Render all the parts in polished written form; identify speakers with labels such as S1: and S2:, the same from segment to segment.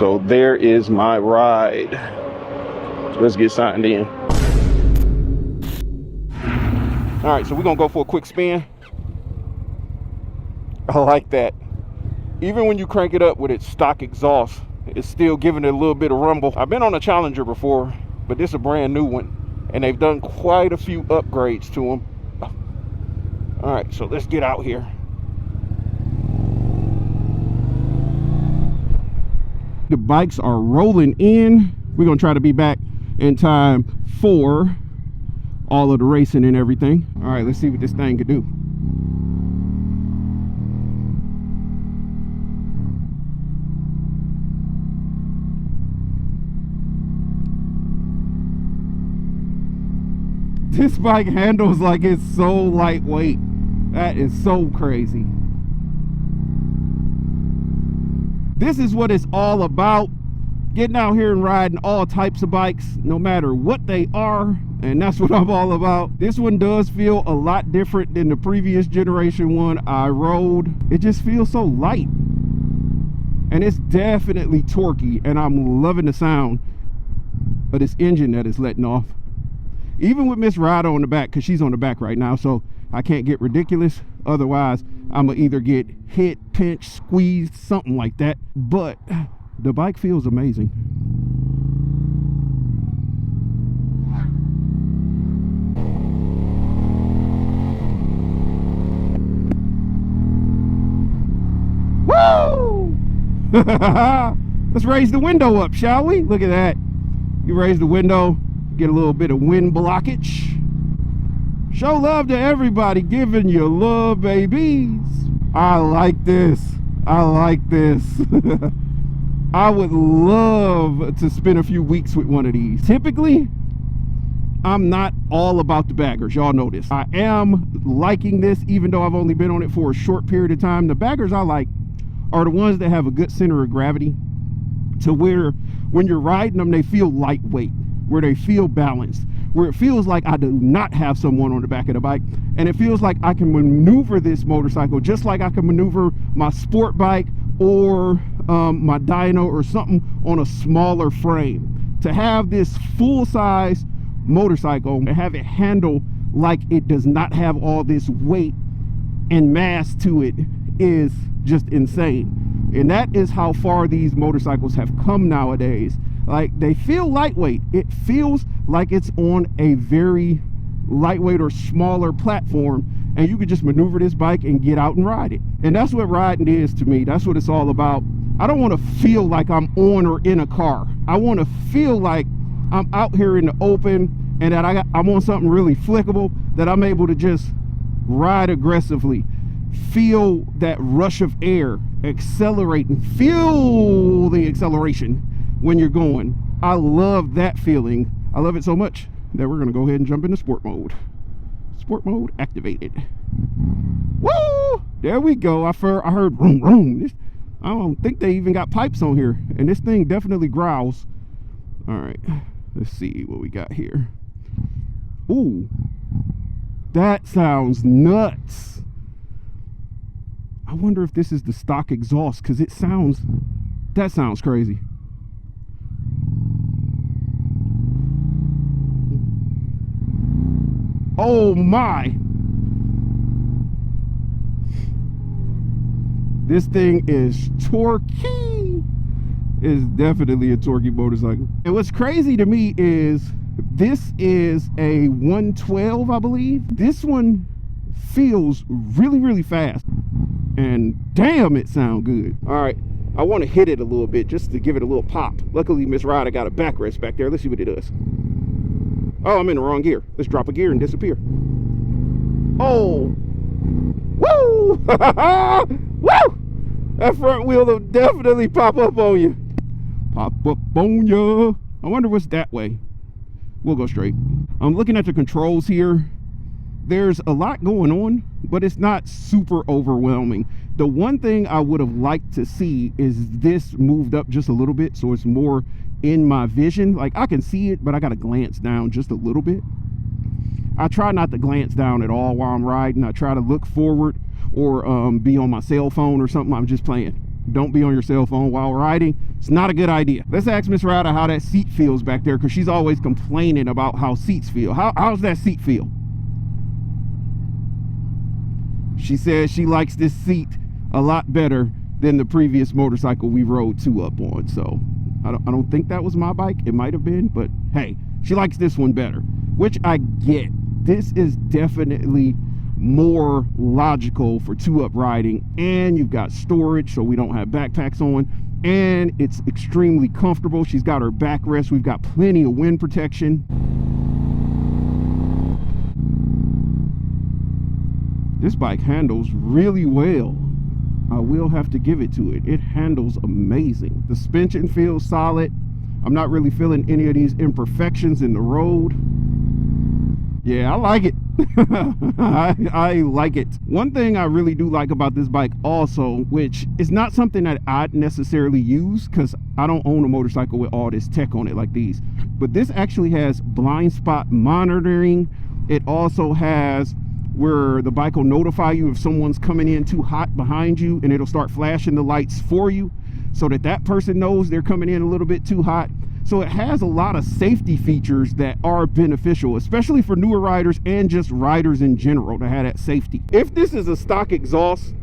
S1: So there is my ride. Let's get signed in. All right, so we're gonna go for a quick spin. I like that. Even when you crank it up with its stock exhaust, it's still giving it a little bit of rumble. I've been on a Challenger before, but this is a brand new one, and they've done quite a few upgrades to them. All right, so let's get out here. The bikes are rolling in. We're gonna try to be back in time for all of the racing and everything. All right, let's see what this thing could do. This bike handles like it's so lightweight. That is so crazy. This is what it's all about. Getting out here and riding all types of bikes, no matter what they are. And that's what I'm all about. This one does feel a lot different than the previous generation one I rode. It just feels so light. And it's definitely torquey. And I'm loving the sound of this engine that it's letting off. Even with Miss Ryda on the back, because she's on the back right now, so I can't get ridiculous. Otherwise, I'm going to either get hit, pinched, squeezed, something like that. But the bike feels amazing. Woo! Let's raise the window up, shall we? Look at that. You raise the window, get a little bit of wind blockage. Show love to everybody, giving you love, babies. I like this. I like this. I would love to spend a few weeks with one of these. Typically, I'm not all about the baggers. Y'all know this. I am liking this, even though I've only been on it for a short period of time. The baggers I like are the ones that have a good center of gravity, to where when you're riding them, they feel lightweight, where they feel balanced, where it feels like I do not have someone on the back of the bike, and it feels like I can maneuver this motorcycle just like I can maneuver my sport bike or my dyno or something on a smaller frame. To have this full-size motorcycle and have it handle like it does not have all this weight and mass to it is just insane. And that is how far these motorcycles have come nowadays. Like, they feel lightweight. It feels like it's on a very lightweight or smaller platform, and you could just maneuver this bike and get out and ride it. And that's what riding is to me. That's what it's all about. I don't want to feel like I'm on or in a car. I want to feel like I'm out here in the open, and that I'm on something really flickable, that I'm able to just ride aggressively, feel that rush of air, accelerate and feel the acceleration when you're going. I love that feeling. I love it so much that we're gonna go ahead and jump into sport mode. Sport mode activated. Woo! There we go. I heard vroom vroom. I don't think they even got pipes on here, and this thing definitely growls. All right, let's see what we got here. Ooh, that sounds nuts. I wonder if this is the stock exhaust, because that sounds crazy. Oh my! This thing is torquey. It's definitely a torquey motorcycle. And what's crazy to me is this is a 112, I believe. This one feels really, really fast. And damn, it sounds good. All right, I want to hit it a little bit just to give it a little pop. Luckily, Miss Ryda got a backrest back there. Let's see what it does. Oh, I'm in the wrong gear. Let's drop a gear and disappear. Oh! Woo! Woo! That front wheel will definitely pop up on you. Pop up on you. I wonder what's that way. We'll go straight. I'm looking at the controls here. There's a lot going on, but it's not super overwhelming. The one thing I would have liked to see is this moved up just a little bit, so it's more in my vision. Like, I can see it, but I got to glance down just a little bit. I try not to glance down at all while I'm riding. I try to look forward or be on my cell phone or something. I'm just playing. Don't be on your cell phone while riding. It's not a good idea. Let's ask Miss Ryda how that seat feels back there, because she's always complaining about how seats feel. How's that seat feel? She says she likes this seat a lot better than the previous motorcycle we rode 2-Up on. So I don't think that was my bike. It might have been, but hey, she likes this one better, which I get. This is definitely more logical for 2-Up riding, and you've got storage so we don't have backpacks on, and it's extremely comfortable. She's got her backrest. We've got plenty of wind protection. This bike handles really well. I will have to give it to it. It handles amazing. The suspension feels solid. I'm not really feeling any of these imperfections in the road. Yeah, I like it. I like it. One thing I really do like about this bike also, which is not something that I'd necessarily use because I don't own a motorcycle with all this tech on it like these, but this actually has blind spot monitoring. It also has where the bike will notify you if someone's coming in too hot behind you, and it'll start flashing the lights for you so that that person knows they're coming in a little bit too hot. So it has a lot of safety features that are beneficial, especially for newer riders and just riders in general, to have that safety. If this is a stock exhaust,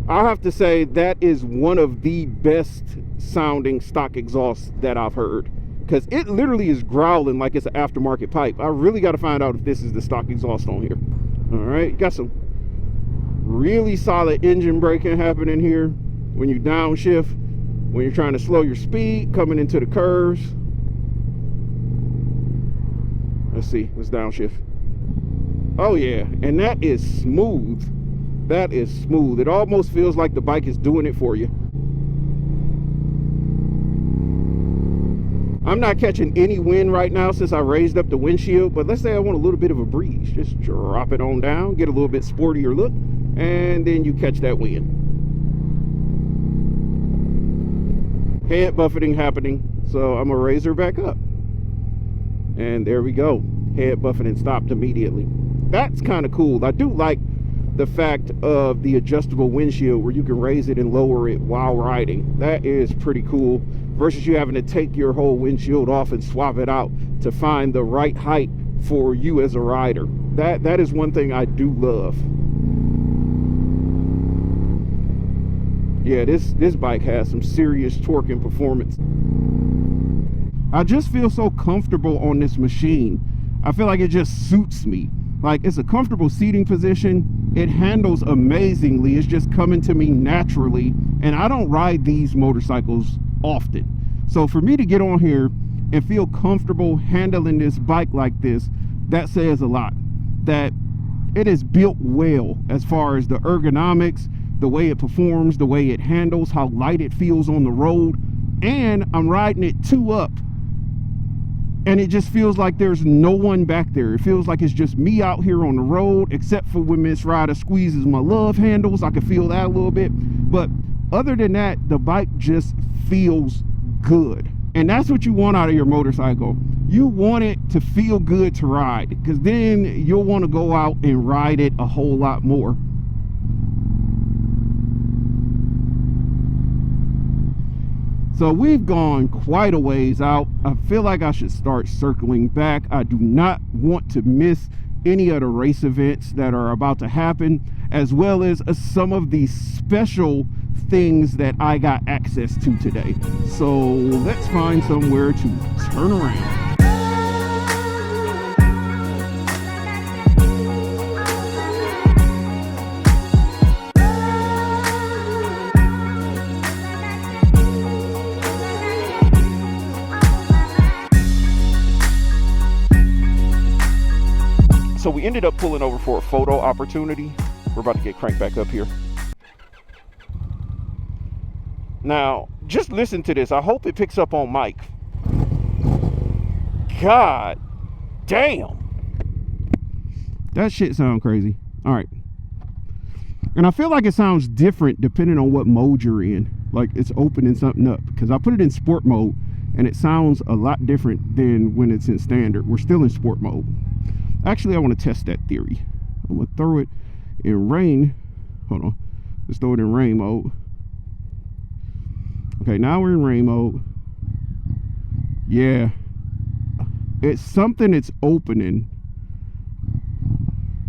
S1: I'll have to say that is one of the best sounding stock exhausts that I've heard, because it literally is growling like it's an aftermarket pipe. I really got to find out if this is the stock exhaust on here. All right, got some really solid engine braking happening here when you downshift, when you're trying to slow your speed coming into the curves. Let's see, let's downshift. Oh yeah, and that is smooth. That is smooth. It almost feels like the bike is doing it for you. I'm not catching any wind right now since I raised up the windshield, but let's say I want a little bit of a breeze. Just drop it on down, get a little bit sportier look, and then you catch that wind. Head buffeting happening, so I'm gonna raise her back up. And there we go. Head buffeting stopped immediately. That's kind of cool. I do like the fact of the adjustable windshield where you can raise it and lower it while riding. That is pretty cool, versus you having to take your whole windshield off and swap it out to find the right height for you as a rider. That is one thing I do love. Yeah, this bike has some serious torque and performance. I just feel so comfortable on this machine. I feel like it just suits me. Like, it's a comfortable seating position. It handles amazingly. It's just coming to me naturally. And I don't ride these motorcycles often. So for me to get on here and feel comfortable handling this bike like this, that says a lot. That it is built well as far as the ergonomics, the way it performs, the way it handles, how light it feels on the road. And I'm riding it 2-Up. And it just feels like there's no one back there. It feels like it's just me out here on the road, except for when Miss Ryda squeezes my love handles. I can feel that a little bit. But other than that, the bike just feels good. And that's what you want out of your motorcycle. You want it to feel good to ride, because then you'll want to go out and ride it a whole lot more. So we've gone quite a ways out. I feel like I should start circling back. I do not want to miss any of the race events that are about to happen, as well as some of the special things that I got access to today. So let's find somewhere to turn around. So we ended up pulling over for a photo opportunity. We're about to get cranked back up here. Now, just listen to this. I hope it picks up on mic. God damn. That shit sounds crazy. All right. And I feel like it sounds different depending on what mode you're in. Like it's opening something up. Because I put it in sport mode and it sounds a lot different than when it's in standard. We're still in sport mode. Actually, I want to test that theory. I'm going to throw it in rain. Hold on. Let's throw it in rain mode. Okay, now we're in rain mode. Yeah, it's something that's opening.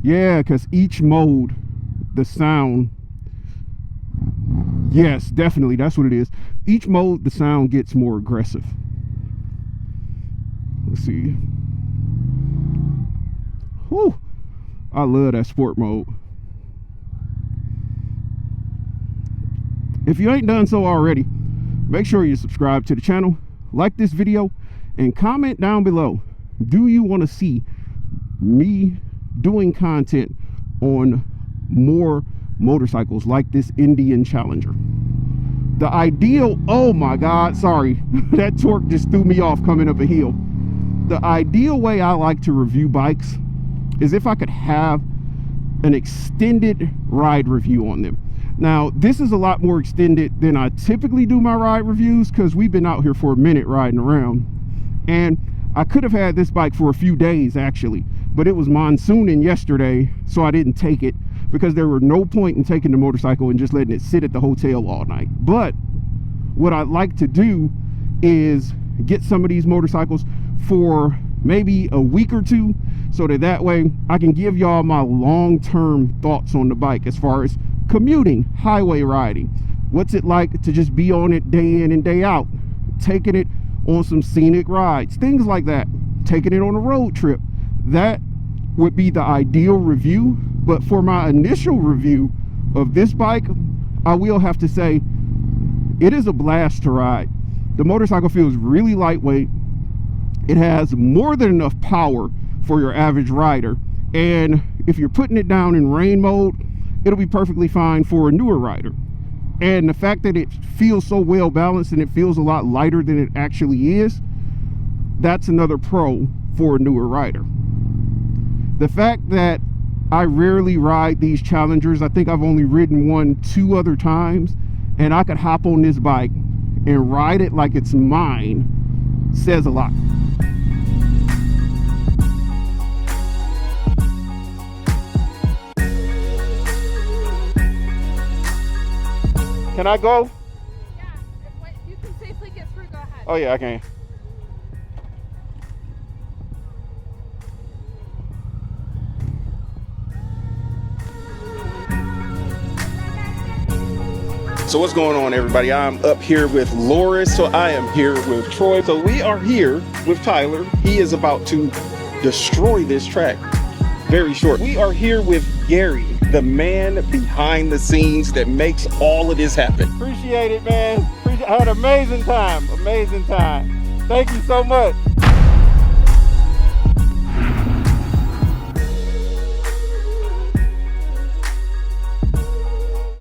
S1: Yeah, because each mode, the sound, yes, definitely, that's what it is. Each mode, the sound gets more aggressive. Let's see. Whew, I love that sport mode. If you ain't done so already, make sure you subscribe to the channel, like this video, and comment down below. Do you want to see me doing content on more motorcycles like this Indian Challenger? The ideal, oh my God, sorry, that torque just threw me off coming up a hill. The ideal way I like to review bikes is if I could have an extended ride review on them. Now, this is a lot more extended than I typically do my ride reviews because we've been out here for a minute riding around. And I could have had this bike for a few days actually, but it was monsooning yesterday, so I didn't take it because there were no point in taking the motorcycle and just letting it sit at the hotel all night. But what I'd like to do is get some of these motorcycles for maybe a week or two, so that way I can give y'all my long-term thoughts on the bike as far as commuting, highway riding. What's it like to just be on it day in and day out, taking it on some scenic rides, things like that, taking it on a road trip. That would be the ideal review. But for my initial review of this bike, I will have to say it is a blast to ride. The motorcycle feels really lightweight. It has more than enough power for your average rider, and if you're putting it down in rain mode, it'll be perfectly fine for a newer rider. And the fact that it feels so well balanced and it feels a lot lighter than it actually is, that's another pro for a newer rider. The fact that I rarely ride these Challengers, I think I've only ridden one 2 other times, and I could hop on this bike and ride it like it's mine, says a lot. Can I go?
S2: Yeah, if you can safely get through, go ahead.
S1: Oh yeah, I can. So what's going on, everybody? I'm up here with Loris, so I am here with Troy. So we are here with Tyler. He is about to destroy this track very short. We are here with Gary, the man behind the scenes that makes all of this happen.
S3: Appreciate it, man. I had an amazing time. Thank you so much.